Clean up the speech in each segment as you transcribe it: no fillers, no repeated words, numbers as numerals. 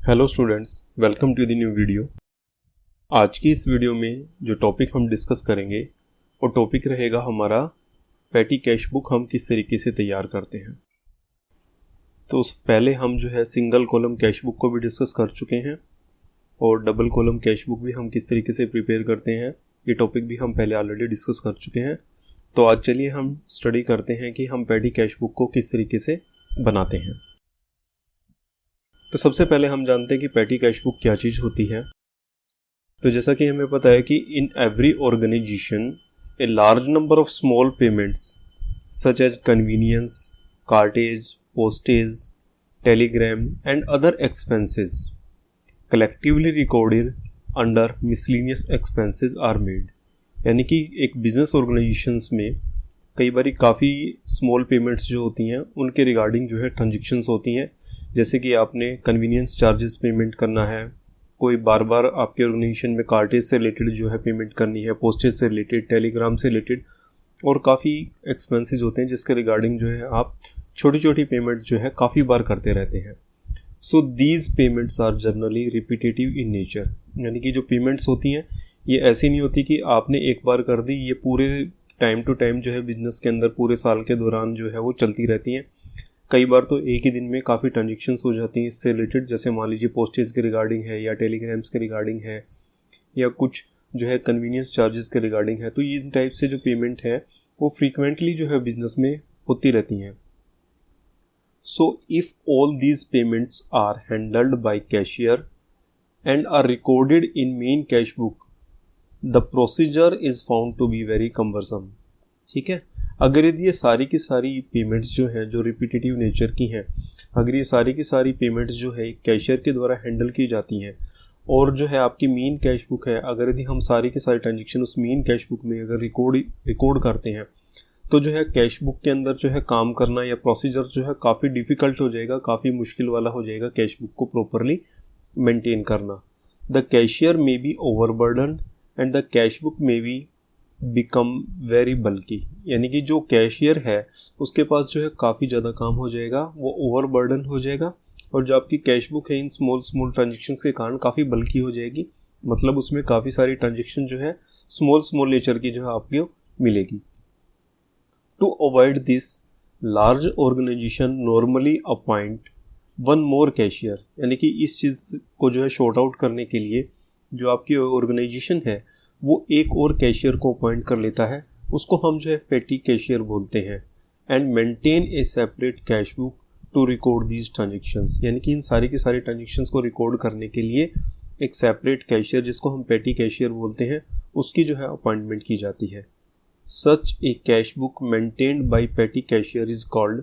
Hello students, welcome to the new video. आज की इस वीडियो में जो टॉपिक हम डिस्कस करेंगे वो टॉपिक रहेगा हमारा पैटी कैश बुक हम किस तरीके से तैयार करते हैं। तो उससे पहले हम जो है सिंगल कॉलम कैश बुक को भी डिस्कस कर चुके हैं और डबल कॉलम कैश बुक भी हम किस तरीके से प्रिपेयर करते हैं, ये टॉपिक भी हम पहले ऑलरेडी डिस्कस कर चुके हैं। तो आज चलिए हम स्टडी करते हैं कि हम पैटी कैश बुक को किस तरीके से बनाते हैं। तो सबसे पहले हम जानते हैं कि पैटी कैश बुक क्या चीज़ होती है। तो जैसा कि हमें पता है कि in every organization a large number of small payments such as conveyance, cartage, postage, telegram and other expenses collectively recorded under miscellaneous expenses are made. यानी कि एक बिजनेस ऑर्गेनाइजेशंस में कई बार काफ़ी स्मॉल पेमेंट्स जो होती हैं उनके रिगार्डिंग जो है ट्रांजेक्शन्स होती हैं। जैसे कि आपने कन्वीनियंस चार्जेस पेमेंट करना है, कोई बार बार आपके ऑर्गेनाइजेशन में कार्टेज से रिलेटेड जो है पेमेंट करनी है, पोस्टेज से रिलेटेड, टेलीग्राम से रिलेटेड, और काफ़ी एक्सपेंसेस होते हैं जिसके रिगार्डिंग जो है आप छोटी छोटी पेमेंट जो है काफ़ी बार करते रहते हैं। So these payments are generally repetitive in nature. यानी कि जो पेमेंट्स होती हैं ये ऐसी नहीं होती कि आपने एक बार कर दी, ये पूरे टाइम टू टाइम जो है बिजनेस के अंदर पूरे साल के दौरान जो है वो चलती रहती हैं। कई बार तो एक ही दिन में काफ़ी ट्रांजेक्शन्स हो जाती हैं इससे रिलेटेड। जैसे मान लीजिए पोस्टेज के रिगार्डिंग है या टेलीग्राम्स के रिगार्डिंग है या कुछ जो है कन्वीनियंस चार्जेस के रिगार्डिंग है। तो ये टाइप से जो पेमेंट है वो फ्रीक्वेंटली जो है बिजनेस में होती रहती हैं। So if all these payments are handled by cashier and are recorded in main cash book, the procedure is found to be very cumbersome. ठीक है, अगर यदि ये सारी की सारी पेमेंट्स जो हैं जो रिपीटेटिव नेचर की हैं, अगर ये सारी की सारी पेमेंट्स जो है कैशियर के द्वारा हैंडल की जाती हैं और जो है आपकी मेन कैश बुक है, अगर यदि हम सारी की सारी ट्रांजेक्शन उस मेन कैश बुक में अगर रिकॉर्ड करते हैं तो जो है कैश बुक के अंदर जो है काम करना या प्रोसीजर जो है काफ़ी डिफ़िकल्ट हो जाएगा, काफ़ी मुश्किल वाला हो जाएगा कैश बुक को प्रॉपरली मेंटेन करना। The cashier may be overburden and the cash book may be become very बल्कि। यानी कि जो कैशियर है उसके पास जो है काफ़ी ज़्यादा काम हो जाएगा, वो ओवरबर्डन हो जाएगा, और जो आपकी कैश बुक है इन स्मॉल स्मॉल ट्रांजेक्शन्स के कारण काफ़ी बल्कि हो जाएगी। मतलब उसमें काफ़ी सारी ट्रांजेक्शन जो है स्मॉल स्मॉल नेचर की जो है आपको मिलेगी। To avoid this large organization normally appoint one more cashier. यानी कि इस चीज़ को जो है शॉर्ट आउट करने के लिए जो आपकी ऑर्गेनाइजेशन है वो एक और कैशियर को अपॉइंट कर लेता है, उसको हम जो है पेटी कैशियर बोलते हैं। And maintain a separate cash book to record these transactions. यानी कि इन सारी की सारी ट्रांजेक्शन्स को रिकॉर्ड करने के लिए एक सेपरेट कैशियर जिसको हम पेटी कैशियर बोलते हैं उसकी जो है अपॉइंटमेंट की जाती है। सच ए कैश बुक मेंटेन्ड बाई पेटी cashier is called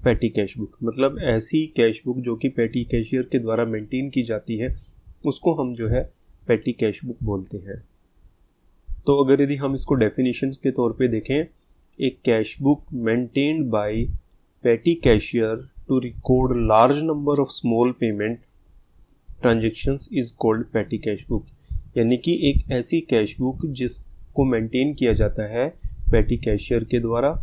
petty cash book. मतलब ऐसी कैश बुक जो कि पेटी कैशियर के द्वारा मेंटेन की जाती है उसको हम जो है पेटी कैश बुक बोलते हैं। तो अगर यदि हम इसको डेफिनेशन के तौर पे देखें, एक cash book maintained by petty cashier to record large number of small payment transactions is called petty cash book. यानी कि एक ऐसी कैश बुक जिसको मेंटेन किया जाता है पेटी कैशियर के द्वारा,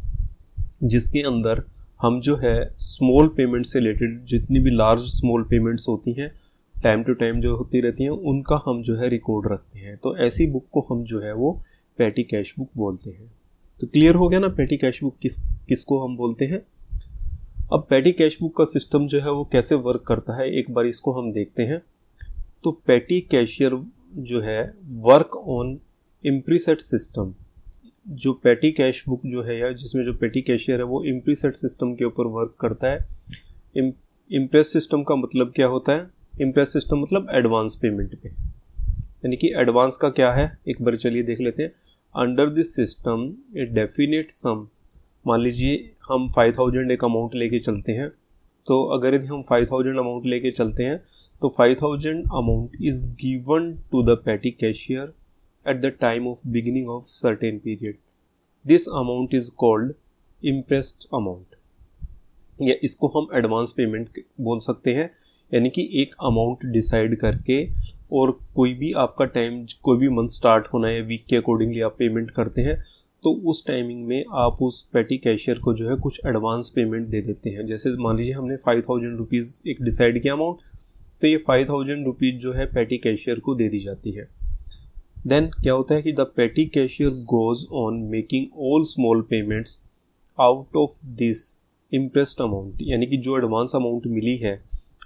जिसके अंदर हम जो है स्मॉल पेमेंट से रिलेटेड जितनी भी लार्ज स्मॉल पेमेंट्स होती हैं टाइम टू टाइम जो होती रहती हैं उनका हम जो है रिकॉर्ड रखते हैं। तो ऐसी बुक को हम जो है वो पेटी कैश बुक बोलते हैं। तो क्लियर हो गया ना पेटी कैश बुक किसको हम बोलते हैं। अब पेटी कैश बुक का सिस्टम जो है वो कैसे वर्क करता है एक बार इसको हम देखते हैं। तो पेटी कैशियर जो है वर्क ऑन इम्प्रीसेट सिस्टम। जो पेटी कैश बुक जो है या जिसमें जो पेटी कैशियर है वो इम्प्रीसेट सिस्टम के ऊपर वर्क करता है। इम्प्रेस सिस्टम का मतलब क्या होता है? इम्प्रेस सिस्टम मतलब एडवांस पेमेंट पे। यानी कि एडवांस का क्या है एक बार चलिए देख लेते हैं। Under this system a definite sum, मान लीजिए हम 5000 एक अमाउंट लेके चलते हैं। तो अगर यदि हम 5000 अमाउंट लेके चलते हैं तो 5000 amount is given to the petty cashier at the time of beginning of certain period. This amount is called imprest amount, या इसको हम एडवांस पेमेंट बोल सकते हैं। यानी कि एक अमाउंट डिसाइड करके और कोई भी आपका टाइम कोई भी मंथ स्टार्ट होना है वीक के अकॉर्डिंगली आप पेमेंट करते हैं, तो उस टाइमिंग में आप उस पेटी कैशियर को जो है कुछ एडवांस पेमेंट दे देते हैं। जैसे मान लीजिए हमने 5000 रुपीज़ एक डिसाइड किया अमाउंट, तो ये 5000 रुपीज़ जो है पेटी कैशियर को दे दी जाती है। देन क्या होता है कि the petty cashier goes on making all small payments out of this impressed amount, यानी कि जो एडवांस अमाउंट मिली है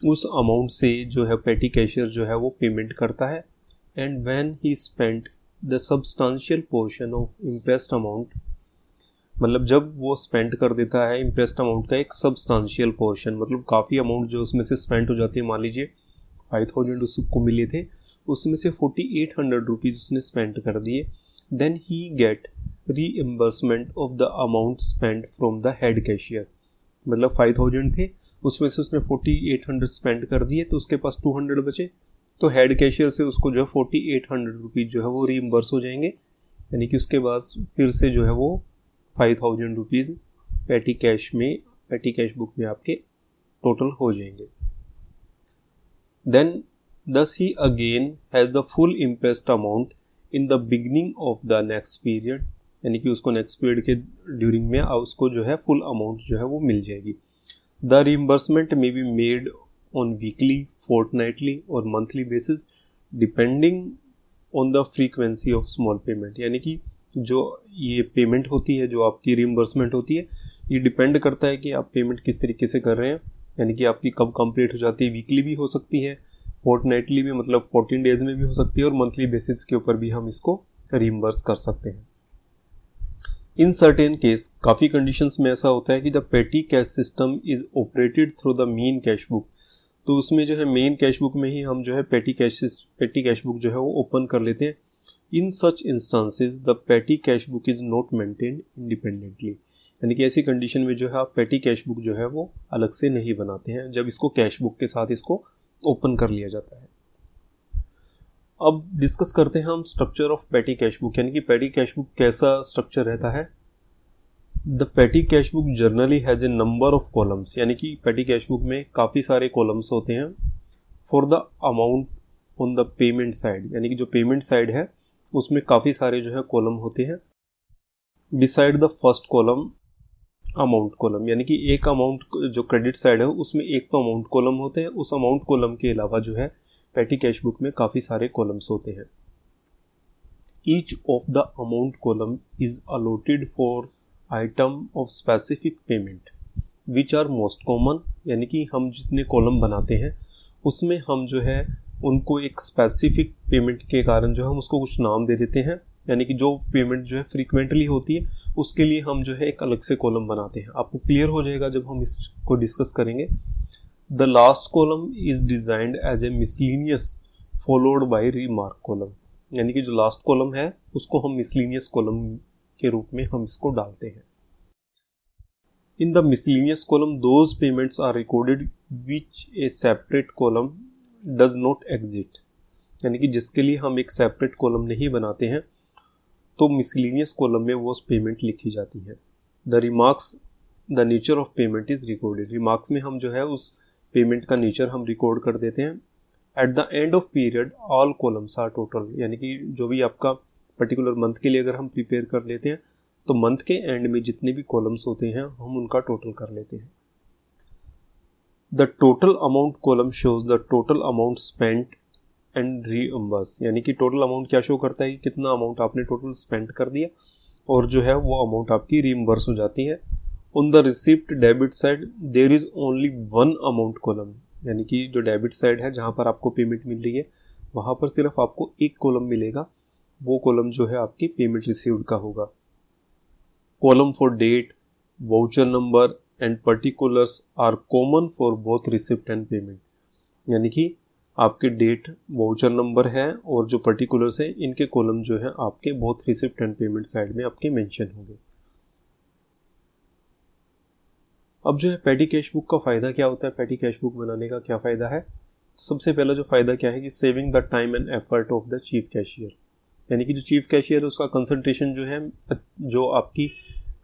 उस अमाउंट से जो है पेटी कैशियर जो है वो पेमेंट करता है। And when he spent the substantial portion of impressed amount, मतलब जब वो स्पेंड कर देता है इम्प्रेस्ड अमाउंट का एक सब्सटेंशियल पोर्शन, मतलब काफ़ी अमाउंट जो उसमें से स्पेंड हो जाती है, मान लीजिए 5000 उसको मिले थे, उसमें से 4800 रुपीज़ उसने स्पेंड कर दिए, then he get reimbursement of the amount spend from the head cashier. मतलब 5000 थे, उसमें से उसने 4800 स्पेंड कर दिए, तो उसके पास 200 बचे, तो हेड कैशियर से उसको जो है 4800 रुपीज़ जो है वो रीइम्बर्स हो जाएंगे, यानी कि उसके बाद फिर से जो है वो 5000 रुपीज़ पेटी कैश बुक में आपके टोटल हो जाएंगे। Then thus he again has the full impressed amount in the beginning of the next period, यानी कि उसको नेक्स्ट पीरियड के ड्यूरिंग में उसको जो है फुल अमाउंट जो है वो मिल जाएगी। The reimbursement may be made on weekly, fortnightly और monthly basis depending on the frequency of small payment, यानी कि जो ये पेमेंट होती है, जो आपकी रिइम्बर्समेंट होती है, ये डिपेंड करता है कि आप पेमेंट किस तरीके से कर रहे हैं, यानी कि आपकी कब कंप्लीट हो जाती है। वीकली भी हो सकती है, फोर्टनाइटली भी, मतलब 14 डेज में भी हो सकती है, और मंथली बेसिस के ऊपर भी हम इसको रिइम्बर्स कर सकते हैं। इन सर्टेन केस, काफ़ी कंडीशंस में ऐसा होता है कि the petty cash system is operated through the main cash book, तो उसमें जो है मेन कैश बुक में ही हम जो है पेटी कैश बुक जो है वो ओपन कर लेते हैं। In such instances the petty cash book is not maintained independently, यानी कि ऐसी कंडीशन में जो है आप पेटी कैश बुक जो है वो अलग से नहीं बनाते हैं, जब इसको कैश बुक के साथ इसको ओपन कर लिया जाता है। अब डिस्कस करते हैं हम स्ट्रक्चर ऑफ पेटी कैश बुक, यानी कि पेटी कैश बुक कैसा स्ट्रक्चर रहता है। The petty cash book generally has a number of columns, यानी कि पेटी कैश बुक में काफ़ी सारे कॉलम्स होते हैं। For the amount on the payment side, यानी कि जो पेमेंट साइड है उसमें काफ़ी सारे जो है कॉलम होते हैं। Beside the first column amount column, यानी कि एक अमाउंट जो क्रेडिट साइड है उसमें एक तो अमाउंट कॉलम होते हैं, उस अमाउंट कॉलम के अलावा जो है पेटी कैश बुक में काफ़ी सारे कॉलम्स होते हैं। Each of the amount column is allotted for item of specific payment which are most common, यानी कि हम जितने कॉलम बनाते हैं उसमें हम जो है उनको एक स्पेसिफिक पेमेंट के कारण जो है हम उसको कुछ नाम दे देते हैं, यानी कि जो पेमेंट जो है फ्रीक्वेंटली होती है उसके लिए हम जो है एक अलग से कॉलम बनाते हैं। आपको क्लियर हो जाएगा जब हम इसको डिस्कस करेंगे। The last column is designed as a miscellaneous followed by remark column, यानी कि जो लास्ट कॉलम है उसको हम मिसलिनियस कॉलम के रूप में हम इसको डालते हैं। In the miscellaneous column those payments are recorded which a separate column does not exist, यानी कि जिसके लिए हम एक सेपरेट कॉलम नहीं बनाते हैं तो मिसलिनियस कॉलम में वो पेमेंट लिखी जाती है। The remarks the nature of payment is recorded, remarks में हम जो है उस पेमेंट का नेचर हम रिकॉर्ड कर देते हैं। At the end of period all columns are total, यानी कि जो भी आपका पर्टिकुलर मंथ के लिए अगर हम प्रिपेयर कर लेते हैं तो मंथ के एंड में जितने भी कॉलम्स होते हैं हम उनका टोटल कर लेते हैं। The total amount column shows the total amount spent and reimburse, यानी कि टोटल अमाउंट क्या शो करता है कि कितना अमाउंट आपने टोटल स्पेंड कर दिया और जो है वो अमाउंट आपकी रीइम्बर्स हो जाती है। On the receipt debit side there is only one amount column, यानी कि जो डेबिट साइड है जहाँ पर आपको पेमेंट मिल रही है वहाँ पर सिर्फ आपको एक कॉलम मिलेगा, वो कॉलम जो है आपकी पेमेंट रिसीव्ड का होगा। Column for date, voucher number and particulars are common for both receipt and payment, यानी कि आपके डेट, वाउचर नंबर है और जो पर्टिकुलर्स है इनके कॉलम जो है आपके both receipt and payment side में आपके मेंशन होंगे। अब जो है पेटी कैश बुक का फ़ायदा क्या होता है, पेटी कैश बुक बनाने का क्या फ़ायदा है। तो सबसे पहला जो फ़ायदा क्या है कि saving the time and effort of the chief cashier, यानी कि जो चीफ कैशियर है उसका कंसंट्रेशन जो है, जो आपकी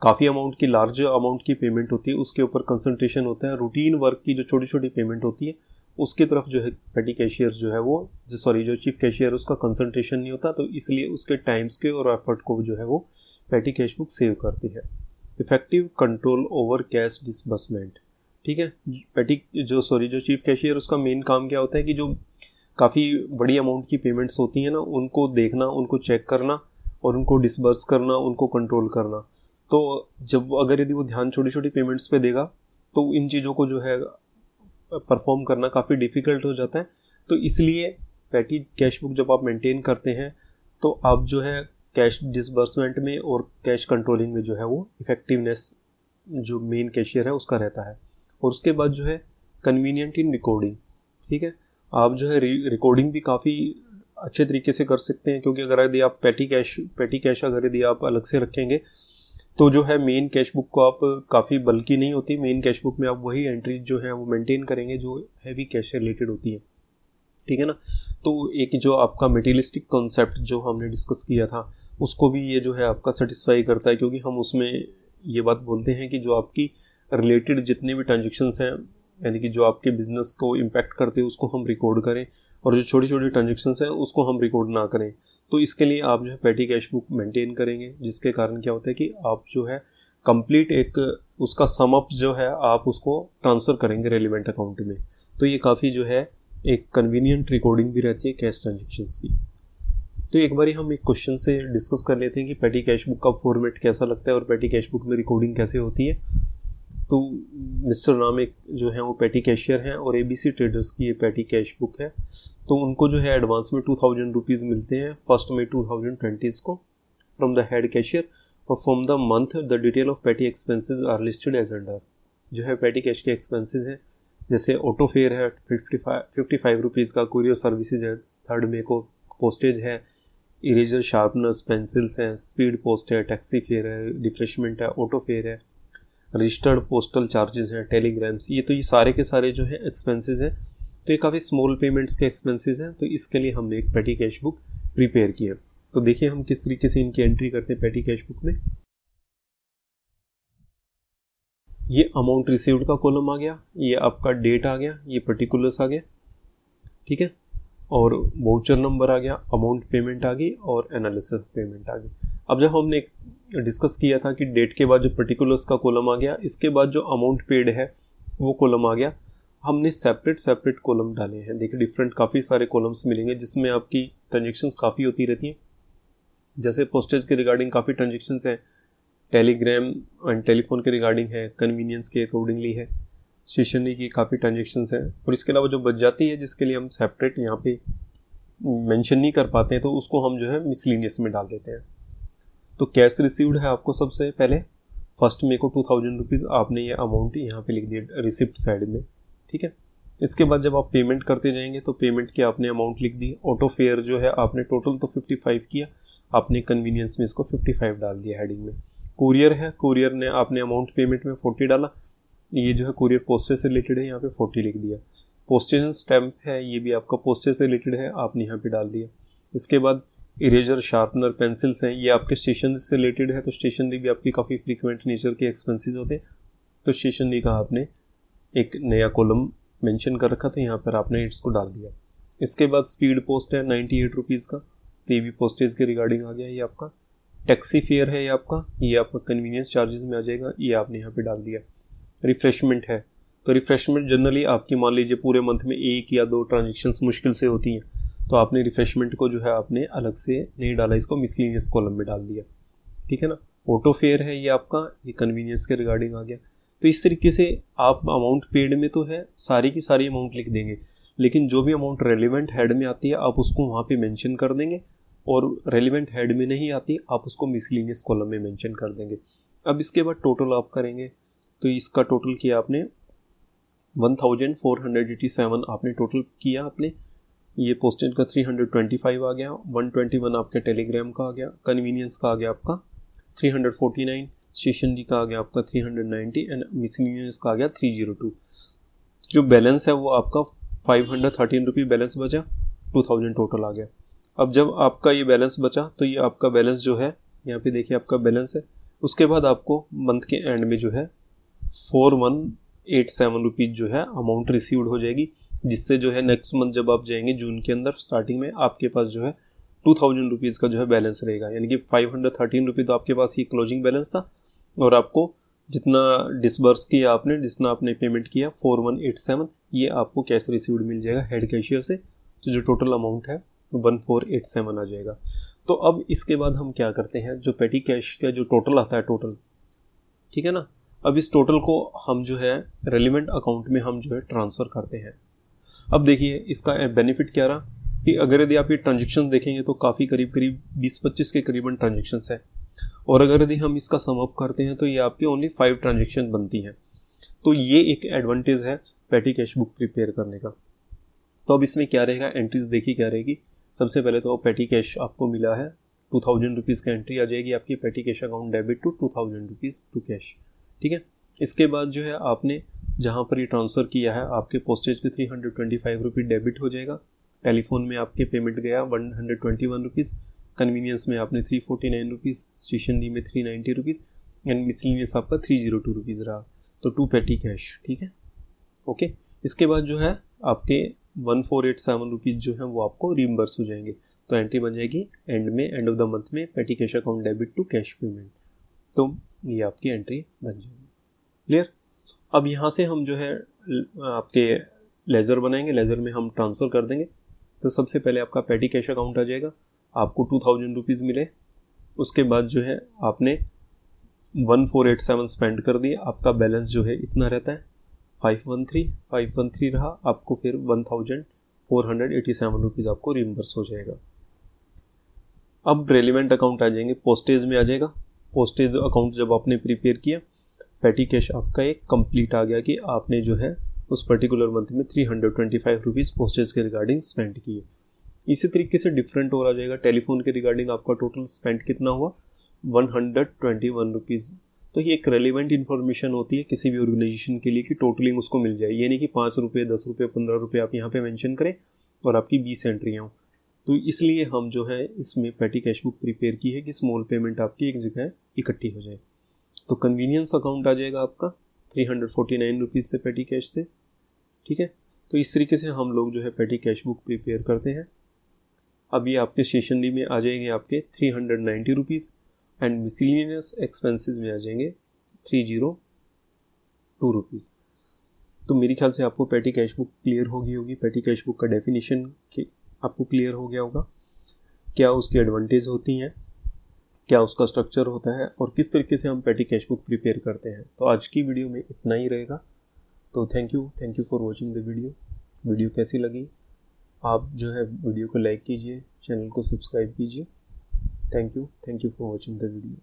काफ़ी अमाउंट की लार्ज अमाउंट की पेमेंट होती है उसके ऊपर कंसंट्रेशन होता है। रूटीन वर्क की जो छोटी छोटी पेमेंट होती है उसकी तरफ जो है पेटी कैशियर जो है वो जो चीफ कैशियर उसका कंसंट्रेशन नहीं होता, तो इसलिए उसके टाइम्स के और एफर्ट को जो है वो पेटी कैश बुक सेव करती है। Effective control over cash disbursement, ठीक है। जो चीफ कैशियर, उसका मेन काम क्या होता है कि जो काफ़ी बड़ी अमाउंट की पेमेंट्स होती हैं ना, उनको देखना, उनको चेक करना और उनको डिसबर्स करना, उनको कंट्रोल करना। तो जब अगर यदि वो ध्यान छोटी छोटी पेमेंट्स पे देगा तो इन चीज़ों को जो है परफॉर्म करना काफ़ी डिफ़िकल्ट हो जाता है। तो इसलिए पैटी कैश बुक जब आप मेंटेन करते हैं तो आप जो है कैश डिसबर्समेंट में और कैश कंट्रोलिंग में जो है वो इफ़ेक्टिवनेस जो मेन कैशियर है उसका रहता है। और उसके बाद जो है कन्वीनियंट इन रिकॉर्डिंग, ठीक है। आप जो है रिकॉर्डिंग भी काफ़ी अच्छे तरीके से कर सकते हैं, क्योंकि अगर यदि आप पैटी कैश अगर यदि आप अलग से रखेंगे तो जो है मेन कैश बुक को आप काफ़ी बल्कि नहीं होती, मेन कैश बुक में आप वही एंट्रीज जो है वो मेंटेन करेंगे जो हैवी कैश से रिलेटेड होती है, ठीक है ना। तो एक जो आपका मटेरियलिस्टिक कॉन्सेप्ट जो हमने डिस्कस किया था उसको भी ये जो है आपका सेटिस्फाई करता है, क्योंकि हम उसमें ये बात बोलते हैं कि जो आपकी रिलेटेड जितने भी ट्रांजेक्शन्स हैं, यानी कि जो आपके बिजनेस को इम्पैक्ट करते हैं उसको हम रिकॉर्ड करें, और जो छोटी छोटी ट्रांजेक्शन्स हैं उसको हम रिकॉर्ड ना करें। तो इसके लिए आप जो है पैटी कैश बुक मेंटेन करेंगे, जिसके कारण क्या होता है कि आप जो है कंप्लीट एक उसका सम अप जो है आप उसको ट्रांसफ़र करेंगे रेलिवेंट अकाउंट में। तो ये काफ़ी जो है एक कन्वीनियंट रिकॉर्डिंग भी रहती है कैश ट्रांजेक्शन्स की। तो एक बारी हम एक क्वेश्चन से डिस्कस कर लेते हैं कि पैटी कैश बुक का फॉर्मेट कैसा लगता है और पैटी कैश बुक में रिकॉर्डिंग कैसे होती है। तो मिस्टर राम एक जो है वो पैटी कैशियर हैं और ABC ट्रेडर्स की ये पैटी कैश बुक है। तो उनको जो है एडवांस में 2000 रुपीज़ मिलते हैं 1 मई 2020 को फ्रॉम द हेड कैशियर, और from the month the detail of petty expenses are listed as under. जो है पैटी कैश के एक्सपेंसेस हैं, जैसे ऑटो फेयर है 55 रुपीज़ का, कुरियर सर्विसेज है 3 मई को, पोस्टेज है, इरेजर शार्पनर्स पेंसिल्स हैं, स्पीड पोस्ट है, टैक्सी फेयर है, रिफ्रेशमेंट है, ऑटो फेयर है, रजिस्टर्ड पोस्टल चार्जेस हैं, टेलीग्राम्स, ये सारे के सारे जो है एक्सपेंसेस हैं। तो ये काफ़ी स्मॉल पेमेंट्स के एक्सपेंसेस हैं। तो इसके लिए हमने एक पैटी कैश बुक प्रिपेयर की है। तो देखिए हम किस तरीके से इनकी एंट्री करते हैं पैटी कैश बुक में। ये अमाउंट रिसीव्ड का कॉलम आ गया, ये आपका डेट आ गया, ये पर्टिकुलर्स आ गया, ठीक है, और वाउचर नंबर आ गया, अमाउंट पेमेंट आ गई और एनालिसिस पेमेंट आ गई। अब जब हमने डिस्कस किया था कि डेट के बाद जो पर्टिकुलर्स का कॉलम आ गया, इसके बाद जो अमाउंट पेड है वो कॉलम आ गया, हमने सेपरेट कॉलम डाले हैं। देखिए डिफरेंट काफ़ी सारे कॉलम्स मिलेंगे जिसमें आपकी ट्रांजेक्शन्स काफ़ी होती रहती हैं। जैसे पोस्टेज के रिगार्डिंग काफ़ी ट्रांजेक्शन्स हैं, टेलीग्राम एंड टेलीफोन के रिगार्डिंग है, कन्वीनियंस के अकॉर्डिंगली है, स्टेशनरी की काफ़ी ट्रांजेक्शन्स हैं, और इसके अलावा जो बच जाती है जिसके लिए हम सेपरेट यहाँ पे मेंशन नहीं कर पाते हैं तो उसको हम जो है मिसलिनियस में डाल देते हैं। तो कैश रिसीव्ड है आपको सबसे पहले 1 मई को 2000 रुपीज़, आपने ये अमाउंट यहाँ पे लिख दिया रिसिप्ट साइड में, ठीक है। इसके बाद जब आप पेमेंट करते जाएंगे तो पेमेंट की आपने अमाउंट लिख दी। ऑटो फेयर जो है आपने टोटल तो 55 किया, आपने कन्वीनियंस में इसको 55 डाल दिया हेडिंग में। कुरियर है, कुरियर ने आपने अमाउंट पेमेंट में 40 डाला, ये जो है कुरियर पोस्टेज से रिलेटेड है, यहाँ पे 40 लिख दिया। पोस्टेज स्टैम्प है, ये भी आपका पोस्टेज से रिलेटेड है, आपने यहाँ पे डाल दिया। इसके बाद इरेजर शार्पनर पेंसिल्स हैं, ये आपके स्टेशन से रिलेटेड है, तो स्टेशनरी भी आपकी काफ़ी फ्रीक्वेंट नेचर के एक्सपेंसेस होते हैं, तो स्टेशनरी का आपने एक नया कॉलम मेंशन कर रखा था, यहाँ पर आपने इसको डाल दिया। इसके बाद स्पीड पोस्ट है 98 रुपीज़ का, तो ये भी पोस्टेज के रिगार्डिंग आ गया। ये आपका टैक्सी फेयर है, ये आपका कन्वीनियंस चार्जेस में आ जाएगा, ये आपने यहाँ पे डाल दिया। रिफ्रेशमेंट है, तो रिफ्रेशमेंट जनरली आपकी मान लीजिए पूरे मंथ में 1 या 2 ट्रांजेक्शन्स मुश्किल से होती हैं, तो आपने रिफ्रेशमेंट को जो है आपने अलग से नहीं डाला, इसको मिसलिनियस कॉलम में डाल दिया, ठीक है ना। ऑटो फेयर है, ये आपका ये कन्वीनियंस के रिगार्डिंग आ गया। तो इस तरीके से आप अमाउंट पेड में तो है सारी की सारी अमाउंट लिख देंगे, लेकिन जो भी अमाउंट रेलिवेंट हेड में आती है आप उसको वहाँ पे मेंशन कर देंगे, और रेलिवेंट हेड में नहीं आती आप उसको मिसलिनियस कॉलम में मेंशन कर देंगे। अब इसके बाद टोटल आप करेंगे, तो इसका टोटल किया आपने 1487 आपने टोटल किया आपने। ये पोस्टेज का 325 आ गया, 121 आपके टेलीग्राम का आ गया, कन्वीनियंस का आ गया आपका 349, स्टेशनरी का आ गया आपका 390 एंड मिसलिनियस का आ गया 302। जो बैलेंस है वो आपका 513 रुपये बैलेंस बचा, 2000 टोटल आ गया। अब जब आपका ये बैलेंस बचा तो ये आपका बैलेंस जो है यहाँ पे देखिए आपका बैलेंस है। उसके बाद आपको मंथ के एंड में जो है 4187 रुपीज़ जो है अमाउंट रिसीव्ड हो जाएगी, जिससे जो है नेक्स्ट मंथ जब आप जाएंगे जून के अंदर स्टार्टिंग में आपके पास जो है 2000 रुपीज़ का जो है बैलेंस रहेगा। यानी कि 513 रुपये तो आपके पास ये क्लोजिंग बैलेंस था, और आपको जितना डिसबर्स किया आपने, जितना आपने पेमेंट किया 4187, ये आपको कैश रिसीव्ड मिल जाएगा हेड कैशियर से। तो जो टोटल अमाउंट है 1487 आ जाएगा। तो अब इसके बाद हम क्या करते हैं, जो पेटी कैश का जो टोटल आता है टोटल, ठीक है ना, अब इस टोटल को हम जो है रेलिवेंट अकाउंट में हम जो है ट्रांसफ़र करते हैं। अब देखिए इसका बेनिफिट क्या रहा कि अगर यदि आप ये ट्रांजेक्शन देखेंगे तो काफ़ी करीब 20-25 के करीबन ट्रांजेक्शन्स है, और अगर यदि हम इसका सम अप करते हैं तो ये आपकी ओनली 5 ट्रांजेक्शन बनती हैं। तो ये एक एडवांटेज है पेटी कैश बुक प्रिपेयर करने का। तो अब इसमें क्या रहेगा, एंट्रीज देखिए क्या रहेगी। सबसे पहले तो पेटी कैश आपको मिला है 2000 रुपीज़ का एंट्री आ जाएगी आपकी, petty cash account debit to 2000 rupees to cash, ठीक है। इसके बाद जो है आपने जहाँ पर ये ट्रांसफ़र किया है आपके पोस्टेज के 325 रुपये डेबिट हो जाएगा, टेलीफोन में आपके पेमेंट गया 121 रुपीज़, कन्वीनियंस में आपने 349 रुपीज़, स्टेशनरी में 390 रुपीज़, एंड मिसलिनियस आपका 302 रुपीज़ रहा। तो 2 पेटी कैश, ठीक है, ओके। इसके बाद जो है आपके 1487 रुपीज़ जो है वो आपको रीइंबर्स हो जाएंगे। तो एंट्री बन जाएगी एंड ऑफ द मंथ में petty cash account debit to cash payment. तो ये आपकी एंट्री बन जाएगी, क्लियर। अब यहाँ से हम जो है आपके लेज़र बनाएंगे, लेज़र में हम ट्रांसफ़र कर देंगे। तो सबसे पहले आपका पेटी कैश अकाउंट आ जाएगा, आपको 2000 रुपीज़ मिले। उसके बाद जो है आपने 1487 स्पेंड कर दिए, आपका बैलेंस जो है इतना रहता है 513 रहा, आपको फिर 1487 रुपीज़ आपको रिइंबर्स हो जाएगा। अब रेलिवेंट अकाउंट आ जाएंगे, पोस्टेज में आ जाएगा। पोस्टेज अकाउंट जब आपने प्रिपेयर किया, पेटी कैश आपका एक कंप्लीट आ गया कि आपने जो है उस पर्टिकुलर मंथ में 325 रुपीज़ पोस्टेज के रिगार्डिंग स्पेंड किए। इसी तरीके से डिफरेंट और आ जाएगा, टेलीफोन के रिगार्डिंग आपका टोटल स्पेंड कितना हुआ 121 रुपीज़। तो ये एक रेलिवेंट इन्फॉर्मेशन होती है किसी भी ऑर्गेनाइजेशन के लिए कि टोटलिंग उसको मिल जाए, ये नहीं कि 5 रुपये 10 रुपये 15 रुपये आप यहाँ पे मेंशन करें और आपकी 20 एंट्रियाँ हों। तो इसलिए हम जो है इसमें पेटी कैश बुक प्रिपेयर की है कि स्मॉल पेमेंट आपकी एक जगह इकट्ठी हो जाए। तो कन्वीनियंस अकाउंट आ जाएगा आपका 349 रुपीज़ से पेटी कैश से, ठीक है। तो इस तरीके से हम लोग जो है पेटी कैश बुक प्रिपेयर करते हैं। अब ये आपके स्टेशनरी में आ जाएंगे आपके 390 रुपीज़, एंड मिसलिनियस एक्सपेंसेस में आ जाएंगे 302 रुपीज़। तो मेरे ख्याल से आपको पेटी कैश बुक क्लियर होगी। पेटी कैश बुक का डेफिनेशन आपको क्लियर हो गया होगा, क्या उसकी एडवांटेज होती हैं, क्या उसका स्ट्रक्चर होता है, और किस तरीके से हम पेटी कैश बुक प्रिपेयर करते हैं। तो आज की वीडियो में इतना ही रहेगा। तो thank you for watching the video कैसी लगी आप जो है वीडियो को लाइक कीजिए, चैनल को सब्सक्राइब कीजिए। Thank you for watching the video.